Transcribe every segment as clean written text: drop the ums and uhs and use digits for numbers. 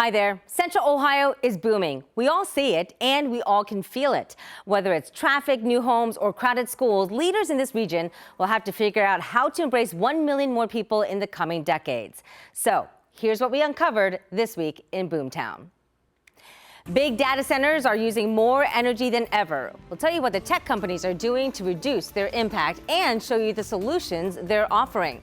Hi there. Central Ohio is booming. We all see it and we all can feel it. Whether it's traffic, new homes, or crowded schools, leaders in this region will have to figure out how to embrace 1 million more people in the coming decades. So here's what we uncovered this week in Boomtown. Big data centers are using more energy than ever. We'll tell you what the tech companies are doing to reduce their impact and show you the solutions they're offering.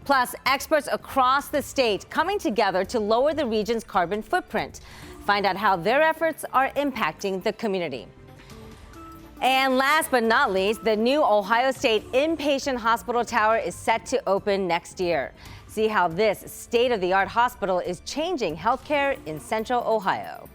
Plus, experts across the state coming together to lower the region's carbon footprint. Find out how their efforts are impacting the community. And last but not least, the new Ohio State Inpatient Hospital Tower is set to open next year. See how this state-of-the-art hospital is changing healthcare in Central Ohio.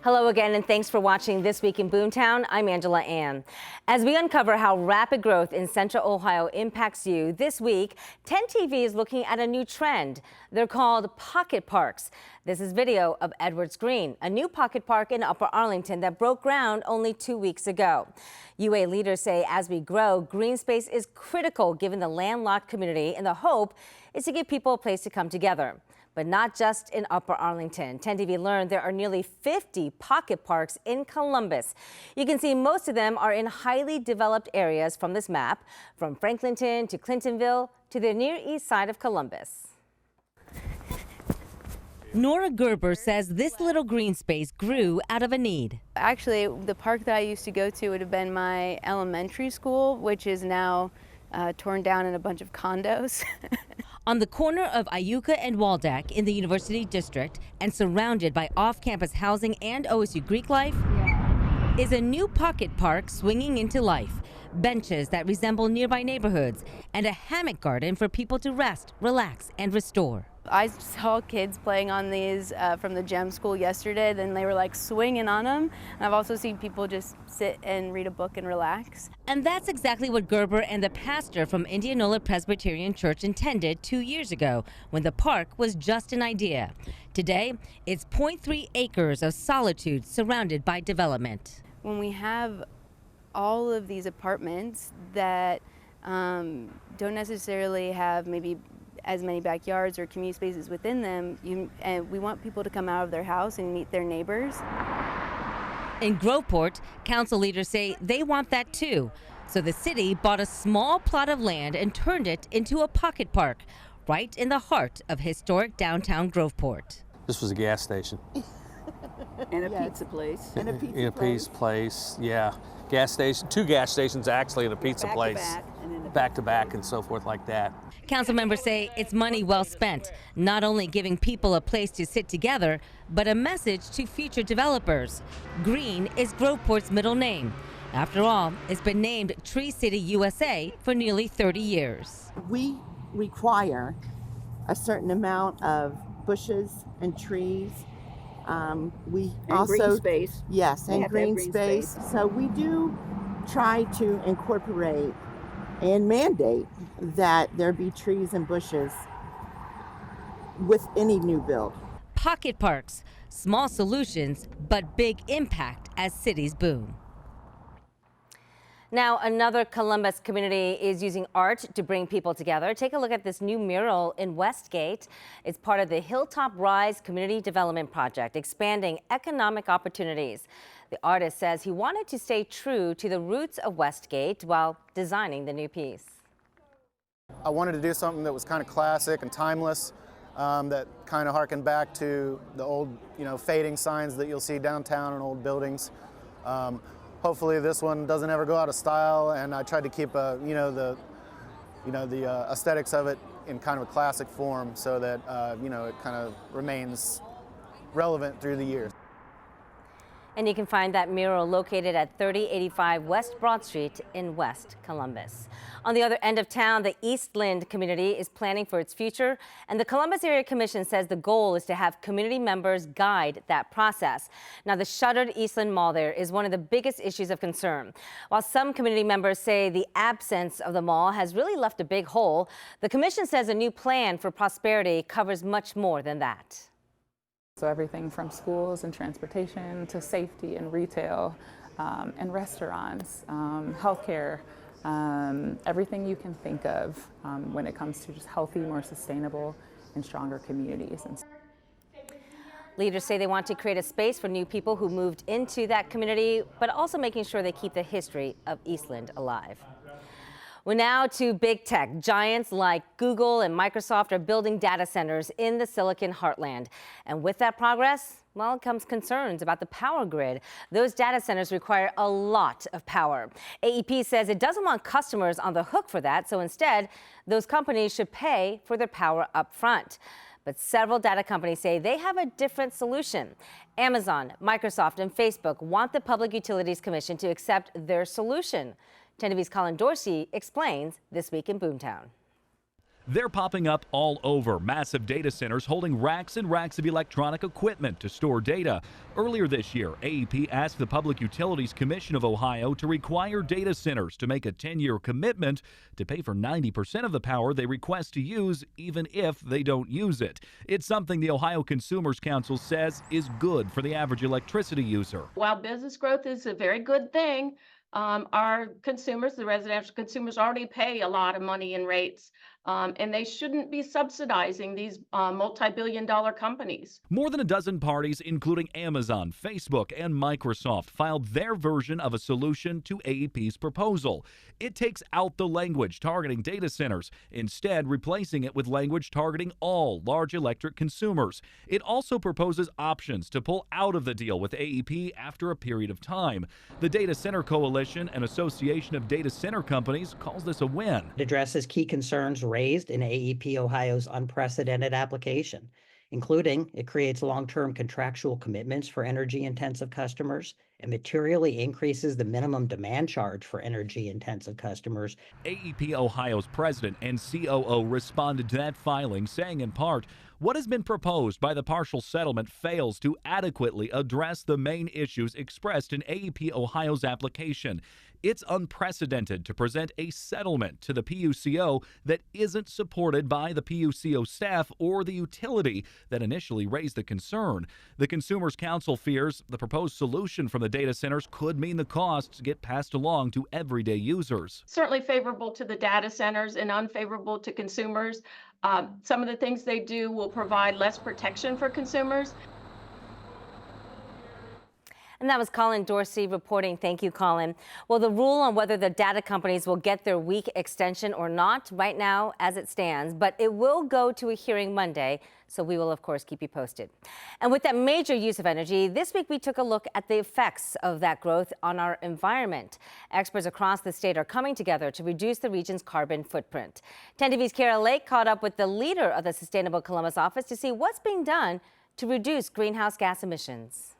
Hello again, and thanks for watching This Week in Boomtown. I'm Angela Ann. As we uncover how rapid growth in Central Ohio impacts you, this week, 10 TV is looking at a new trend. They're called pocket parks. This is video of Edwards Green, a new pocket park in Upper Arlington that broke ground only 2 weeks ago. UA leaders say as we grow, green space is critical given the landlocked community, and the hope is to give people a place to come together. But not just in Upper Arlington. 10 TV learned there are nearly 50 pocket parks in Columbus. You can see most of them are in highly developed areas from this map, from Franklinton to Clintonville to the near east side of Columbus. Nora Gerber says this little green space grew out of a need. Actually, the park that I used to go to would have been my elementary school, which is now torn down in a bunch of condos. On the corner of Iuka and Waldeck in the University District and surrounded by off-campus housing and OSU Greek life is a new pocket park swinging into life. Benches that resemble nearby neighborhoods and a hammock garden for people to rest, relax, and restore. I saw kids playing on these from the gem school yesterday, then they were like swinging on them. And I've also seen people just sit and read a book and relax. And that's exactly what Gerber and the pastor from Indianola Presbyterian Church intended 2 years ago when the park was just an idea. Today, it's 0.3 acres of solitude surrounded by development. When we have all of these apartments that don't necessarily have maybe as many backyards or community spaces within them, and we want people to come out of their house and meet their neighbors. In Groveport, council leaders say they want that too. So the city bought a small plot of land and turned it into a pocket park right in the heart of historic downtown Groveport. This was a gas station. And a pizza place. And a pizza place, yeah. Gas station, 2 gas stations actually, and a pizza place. Back to back and so forth like that. Council members say it's money well spent, not only giving people a place to sit together, but a message to future developers. Green is Groveport's middle name. After all, it's been named Tree City USA for nearly 30 years. We require a certain amount of bushes and trees. We also green space. Yes, and green space. So we do try to incorporate and mandate that there be trees and bushes with any new build. Pocket parks, small solutions, but big impact as cities boom. Now, another Columbus community is using art to bring people together. Take a look at this new mural in Westgate. It's part of the Hilltop Rise Community Development Project, expanding economic opportunities. The artist says he wanted to stay true to the roots of Westgate while designing the new piece. I wanted to do something that was kind of classic and timeless, that kind of harkened back to the old, fading signs that you'll see downtown in old buildings. Hopefully this one doesn't ever go out of style, and I tried to keep the aesthetics of it in kind of a classic form so that it kind of remains relevant through the years. And you can find that mural located at 3085 West Broad Street in West Columbus. On the other end of town, the Eastland community is planning for its future, and the Columbus Area Commission says the goal is to have community members guide that process. Now, the shuttered Eastland Mall there is one of the biggest issues of concern. While some community members say the absence of the mall has really left a big hole, the commission says a new plan for prosperity covers much more than that. So everything from schools and transportation to safety and retail and restaurants, healthcare, everything you can think of when it comes to just healthy, more sustainable, and stronger communities. Leaders say they want to create a space for new people who moved into that community, but also making sure they keep the history of Eastland alive. Well, now to big tech. Giants like Google and Microsoft are building data centers in the Silicon Heartland. And with that progress, well, comes concerns about the power grid. Those data centers require a lot of power. AEP says it doesn't want customers on the hook for that, so instead, those companies should pay for their power up front. But several data companies say they have a different solution. Amazon, Microsoft, and Facebook want the Public Utilities Commission to accept their solution. 10 TV's Colin Dorsey explains this week in Boomtown. They're popping up all over, massive data centers holding racks and racks of electronic equipment to store data. Earlier this year, AEP asked the Public Utilities Commission of Ohio to require data centers to make a 10-year commitment to pay for 90% of the power they request to use, even if they don't use it. It's something the Ohio Consumers Council says is good for the average electricity user. While business growth is a very good thing, our consumers, the residential consumers, already pay a lot of money in rates, and they shouldn't be subsidizing these multi-billion-dollar companies. More than a dozen parties, including Amazon, Facebook, and Microsoft, filed their version of a solution to AEP's proposal. It takes out the language targeting data centers, instead replacing it with language targeting all large electric consumers. It also proposes options to pull out of the deal with AEP after a period of time. The Data Center Coalition, an association of data center companies, calls this a win. It addresses key concerns raised in AEP Ohio's unprecedented application, including it creates long-term contractual commitments for energy-intensive customers and materially increases the minimum demand charge for energy-intensive customers. AEP Ohio's president and COO responded to that filing, saying in part, what has been proposed by the partial settlement fails to adequately address the main issues expressed in AEP Ohio's application. It's unprecedented to present a settlement to the PUCO that isn't supported by the PUCO staff or the utility that initially raised the concern. The Consumers Council fears the proposed solution from the data centers could mean the costs get passed along to everyday users. Certainly favorable to the data centers and unfavorable to consumers. Some of the things they do will provide less protection for consumers. And that was Colin Dorsey reporting. Thank you, Colin. Well, the rule on whether the data companies will get their week extension or not right now as it stands, but it will go to a hearing Monday, so we will, of course, keep you posted. And with that major use of energy, this week we took a look at the effects of that growth on our environment. Experts across the state are coming together to reduce the region's carbon footprint. 10 TV's Kara Lake caught up with the leader of the Sustainable Columbus office to see what's being done to reduce greenhouse gas emissions.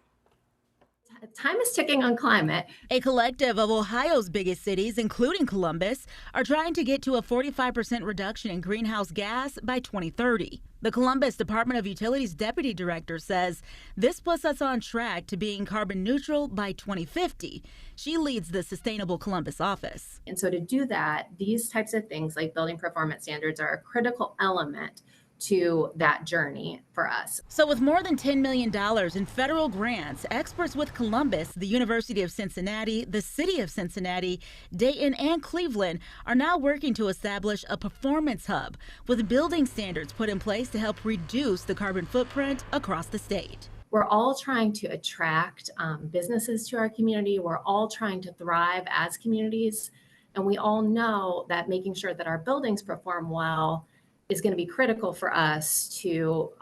Time is ticking on climate. A collective of Ohio's biggest cities, including Columbus, are trying to get to a 45% reduction in greenhouse gas by 2030. The Columbus Department of Utilities Deputy Director says this puts us on track to being carbon neutral by 2050. She leads the Sustainable Columbus office. And so to do that, these types of things like building performance standards are a critical element to that journey for us. So with more than $10 million in federal grants, experts with Columbus, the University of Cincinnati, the City of Cincinnati, Dayton, and Cleveland are now working to establish a performance hub with building standards put in place to help reduce the carbon footprint across the state. We're all trying to attract businesses to our community. We're all trying to thrive as communities. And we all know that making sure that our buildings perform well is going to be critical for us to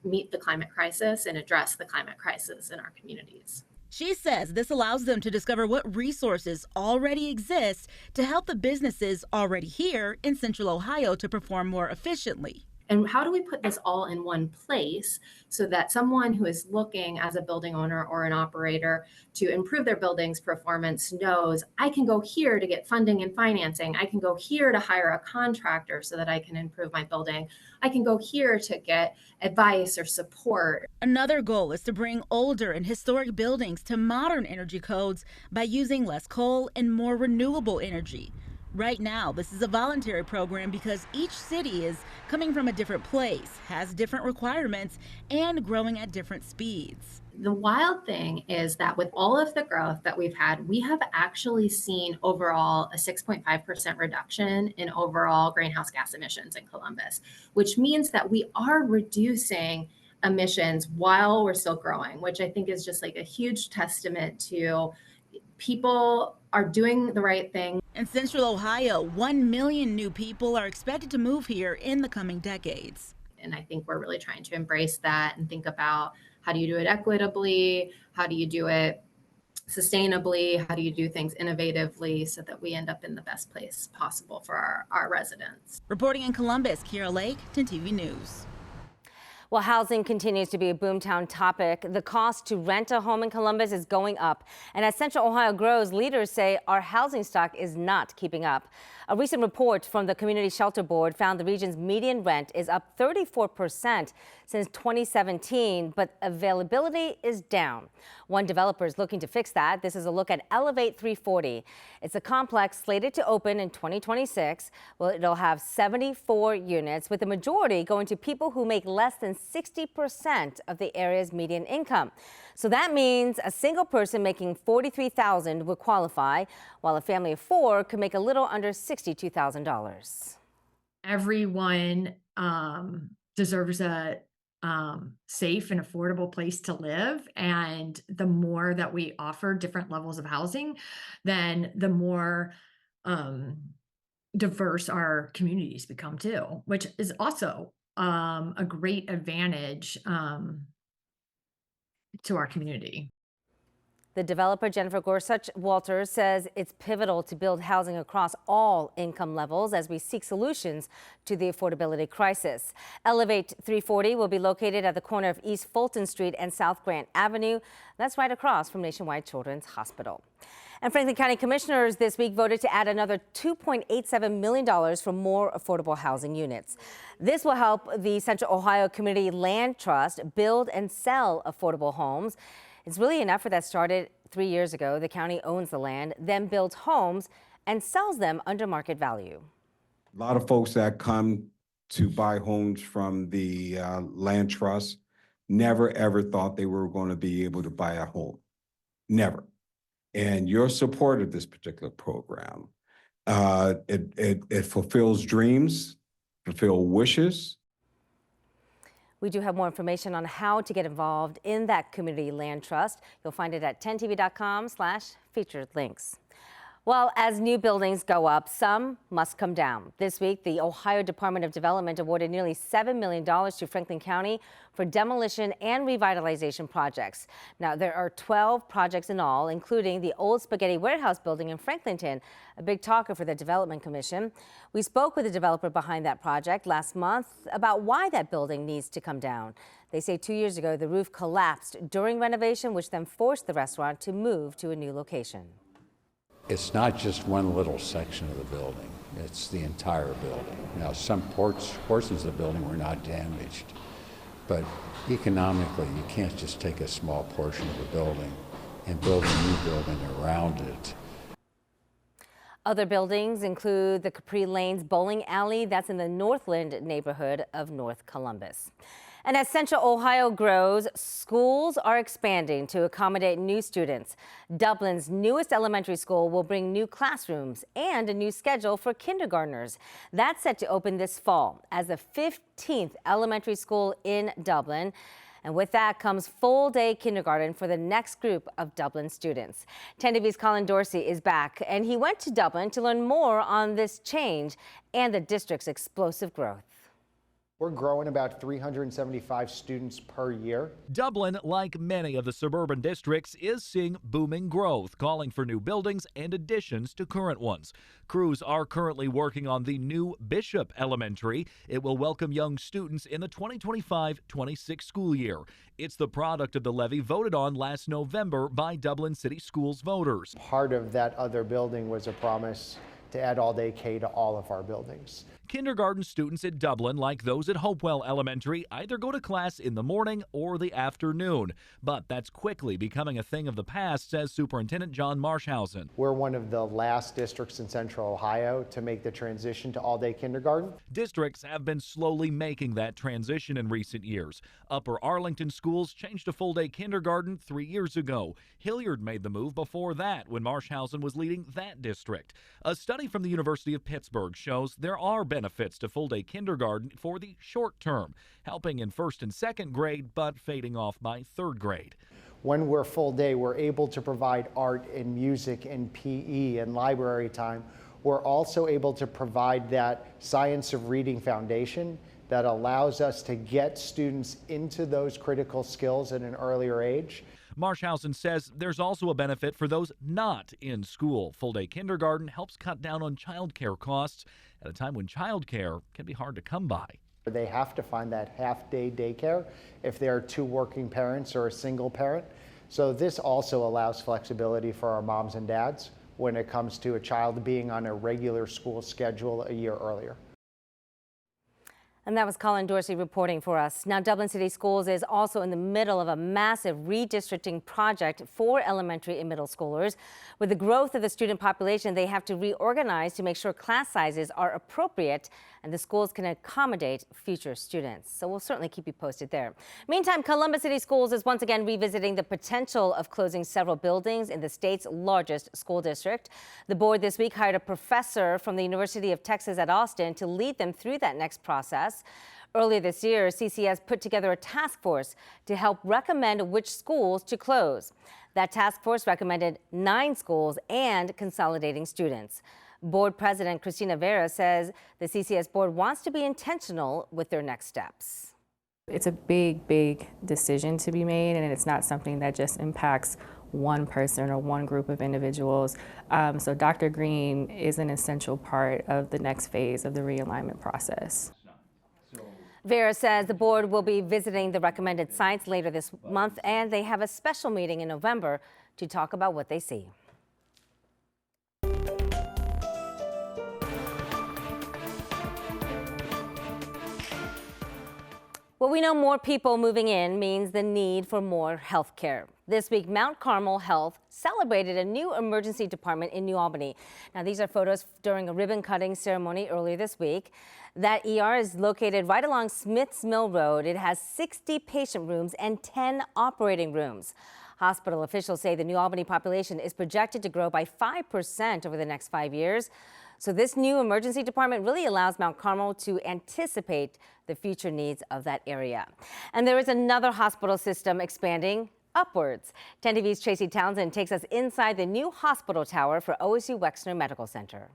meet the climate crisis and address the climate crisis in our communities. She says this allows them to discover what resources already exist to help the businesses already here in Central Ohio to perform more efficiently. And how do we put this all in one place so that someone who is looking as a building owner or an operator to improve their building's performance knows I can go here to get funding and financing. I can go here to hire a contractor so that I can improve my building. I can go here to get advice or support. Another goal is to bring older and historic buildings to modern energy codes by using less coal and more renewable energy. Right now, this is a voluntary program because each city is coming from a different place, has different requirements, and growing at different speeds. The wild thing is that with all of the growth that we've had, we have actually seen overall a 6.5% reduction in overall greenhouse gas emissions in Columbus, which means that we are reducing emissions while we're still growing, which I think is just like a huge testament to people are doing the right thing. In Central Ohio, 1 million new people are expected to move here in the coming decades. And I think we're really trying to embrace that and think about how do you do it equitably? How do you do it sustainably? How do you do things innovatively so that we end up in the best place possible for our residents? Reporting in Columbus, Kira Lake, 10 TV News. Well, housing continues to be a boomtown topic. The cost to rent a home in Columbus is going up. And as Central Ohio grows, leaders say our housing stock is not keeping up. A recent report from the Community Shelter Board found the region's median rent is up 34% since 2017, but availability is down. One developer is looking to fix that. This is a look at Elevate 340. It's a complex slated to open in 2026. Well, it'll have 74 units, with the majority going to people who make less than 60% of the area's median income. So that means a single person making $43,000 would qualify, while a family of four could make a little under $62,000. Everyone deserves a safe and affordable place to live. And the more that we offer different levels of housing, then the more diverse our communities become too, which is also a great advantage to our community. The developer, Jennifer Gorsuch Walters, says it's pivotal to build housing across all income levels as we seek solutions to the affordability crisis. Elevate 340 will be located at the corner of East Fulton Street and South Grant Avenue. That's right across from Nationwide Children's Hospital. And Franklin County commissioners this week voted to add another $2.87 million for more affordable housing units. This will help the Central Ohio Community Land Trust build and sell affordable homes. It's really an effort that started 3 years ago. The county owns the land, then builds homes and sells them under market value. A lot of folks that come to buy homes from the land trust never ever thought they were going to be able to buy a home. Never. And your support of this particular program, it fulfills dreams, fulfills wishes. We do have more information on how to get involved in that community land trust. You'll find it at 10tv.com/featured links. Well, as new buildings go up, some must come down. This week, the Ohio Department of Development awarded nearly $7 million to Franklin County for demolition and revitalization projects. Now, there are 12 projects in all, including the old spaghetti warehouse building in Franklinton, a big talker for the Development Commission. We spoke with the developer behind that project last month about why that building needs to come down. They say 2 years ago, the roof collapsed during renovation, which then forced the restaurant to move to a new location. It's not just one little section of the building, it's the entire building. Now, some portions of the building were not damaged, but economically, you can't just take a small portion of a building and build a new building around it. Other buildings include the Capri Lanes Bowling Alley, that's in the Northland neighborhood of North Columbus. And as Central Ohio grows, schools are expanding to accommodate new students. Dublin's newest elementary school will bring new classrooms and a new schedule for kindergartners. That's set to open this fall as the 15th elementary school in Dublin. And with that comes full-day kindergarten for the next group of Dublin students. 10 TV's Colin Dorsey is back, and he went to Dublin to learn more on this change and the district's explosive growth. We're growing about 375 students per year. Dublin, like many of the suburban districts, is seeing booming growth, calling for new buildings and additions to current ones. Crews are currently working on the new Bishop Elementary. It will welcome young students in the 2025-26 school year. It's the product of the levy voted on last November by Dublin City Schools voters. Part of that other building was a promise to add all-day K to all of our buildings. Kindergarten students at Dublin, like those at Hopewell Elementary, either go to class in the morning or the afternoon. But that's quickly becoming a thing of the past, says Superintendent John Marshausen. We're one of the last districts in Central Ohio to make the transition to all-day kindergarten. Districts have been slowly making that transition in recent years. Upper Arlington schools changed to full-day kindergarten 3 years ago. Hilliard made the move before that when Marshausen was leading that district. A study from the University of Pittsburgh shows there are benefits to full-day kindergarten for the short term, helping in first and second grade but fading off by third grade. When we're full day, we're able to provide art and music and PE and library time. We're also able to provide that science of reading foundation that allows us to get students into those critical skills at an earlier age. Marshausen says there's also a benefit for those not in school. Full-day kindergarten helps cut down on childcare costs at a time when childcare can be hard to come by. They have to find that half-day daycare if there are two working parents or a single parent. So this also allows flexibility for our moms and dads when it comes to a child being on a regular school schedule a year earlier. And that was Colin Dorsey reporting for us. Now, Dublin City Schools is also in the middle of a massive redistricting project for elementary and middle schoolers. With the growth of the student population, they have to reorganize to make sure class sizes are appropriate and the schools can accommodate future students. So we'll certainly keep you posted there. Meantime, Columbus City Schools is once again revisiting the potential of closing several buildings in the state's largest school district. The board this week hired a professor from the University of Texas at Austin to lead them through that next process. Earlier this year, CCS put together a task force to help recommend which schools to close. That task force recommended 9 schools and consolidating students. Board President Christina Vera says the CCS board wants to be intentional with their next steps. It's a big decision to be made, and it's not something that just impacts one person or one group of individuals. So Dr. Green is an essential part of the next phase of the realignment process. Vera says the board will be visiting the recommended sites later this month, and they have a special meeting in November to talk about what they see. Well, we know more people moving in means the need for more health care. This week, Mount Carmel Health celebrated a new emergency department in New Albany. Now, these are photos during a ribbon-cutting ceremony earlier this week. That ER is located right along Smith's Mill Road. It has 60 patient rooms and 10 operating rooms. Hospital officials say the New Albany population is projected to grow by 5% over the next 5 years. So this new emergency department really allows Mount Carmel to anticipate the future needs of that area. And there is another hospital system expanding upwards. 10 TV's Tracy Townsend takes us inside the new hospital tower for OSU Wexner Medical Center.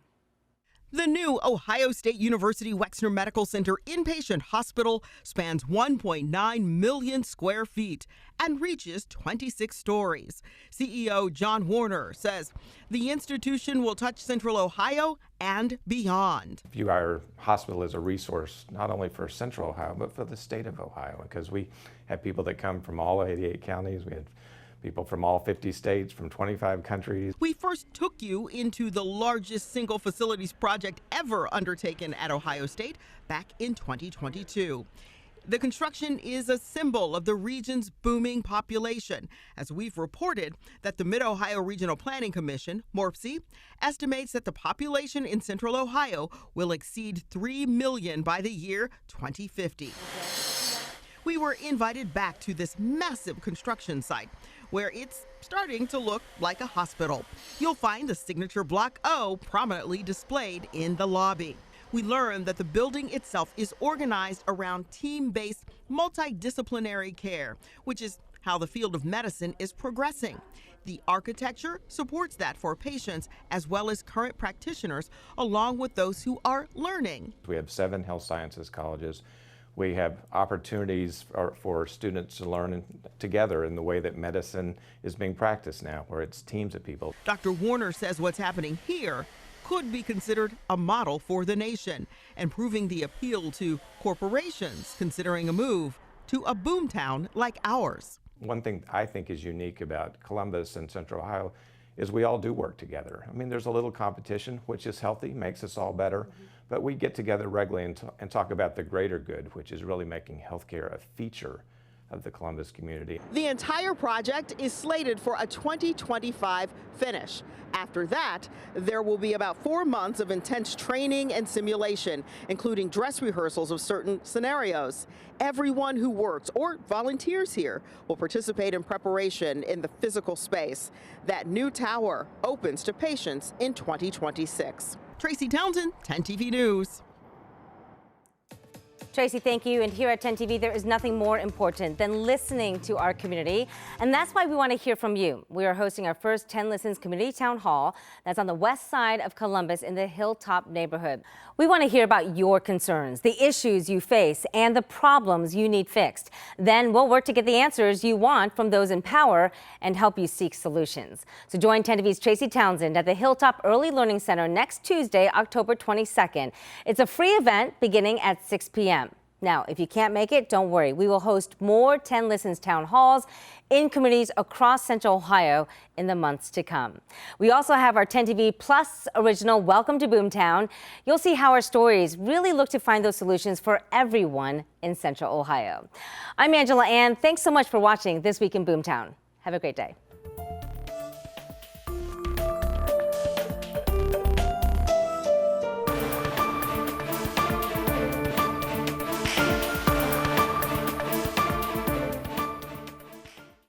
The new Ohio State University Wexner Medical Center inpatient hospital spans 1.9 million square feet and reaches 26 stories. CEO John Warner says the institution will touch Central Ohio and beyond. View our hospital as a resource not only for Central Ohio, but for the state of Ohio, because we have people that come from all 88 counties. We have people from all 50 states, from 25 countries. We first took you into the largest single facilities project ever undertaken at Ohio State back in 2022. The construction is a symbol of the region's booming population, as we've reported that the Mid-Ohio Regional Planning Commission, MORPC, estimates that the population in Central Ohio will exceed 3 million by the year 2050. We were invited back to this massive construction site, where it's starting to look like a hospital. You'll find the signature Block O prominently displayed in the lobby. We learned that the building itself is organized around team-based, multidisciplinary care, which is how the field of medicine is progressing. The architecture supports that for patients as well as current practitioners, along with those who are learning. We have 7 health sciences colleges. We have opportunities for students to learn together in the way that medicine is being practiced now, where it's teams of people. Dr. Warner says what's happening here could be considered a model for the nation and proving the appeal to corporations considering a move to a boomtown like ours. One thing I think is unique about Columbus and Central Ohio is we all do work together. I mean, there's a little competition, which is healthy, makes us all better, but we get together regularly and talk about the greater good, which is really making healthcare a feature of the Columbus community. The entire project is slated for a 2025 finish. After that, there will be about 4 months of intense training and simulation, including dress rehearsals of certain scenarios. Everyone who works or volunteers here will participate in preparation in the physical space. That new tower opens to patients in 2026. Tracy Townsend, 10 TV News. Tracy, thank you. And here at 10 TV, there is nothing more important than listening to our community. And that's why we want to hear from you. We are hosting our first 10 Listens Community Town Hall that's on the west side of Columbus in the Hilltop neighborhood. We want to hear about your concerns, the issues you face, and the problems you need fixed. Then we'll work to get the answers you want from those in power and help you seek solutions. So join 10 TV's Tracy Townsend at the Hilltop Early Learning Center next Tuesday, October 22nd. It's a free event beginning at 6 p.m. Now, if you can't make it, don't worry. We will host more 10 Listens town halls in communities across Central Ohio in the months to come. We also have our 10 TV Plus original Welcome to Boomtown. You'll see how our stories really look to find those solutions for everyone in Central Ohio. I'm Angela Ann. Thanks so much for watching This Week in Boomtown. Have a great day.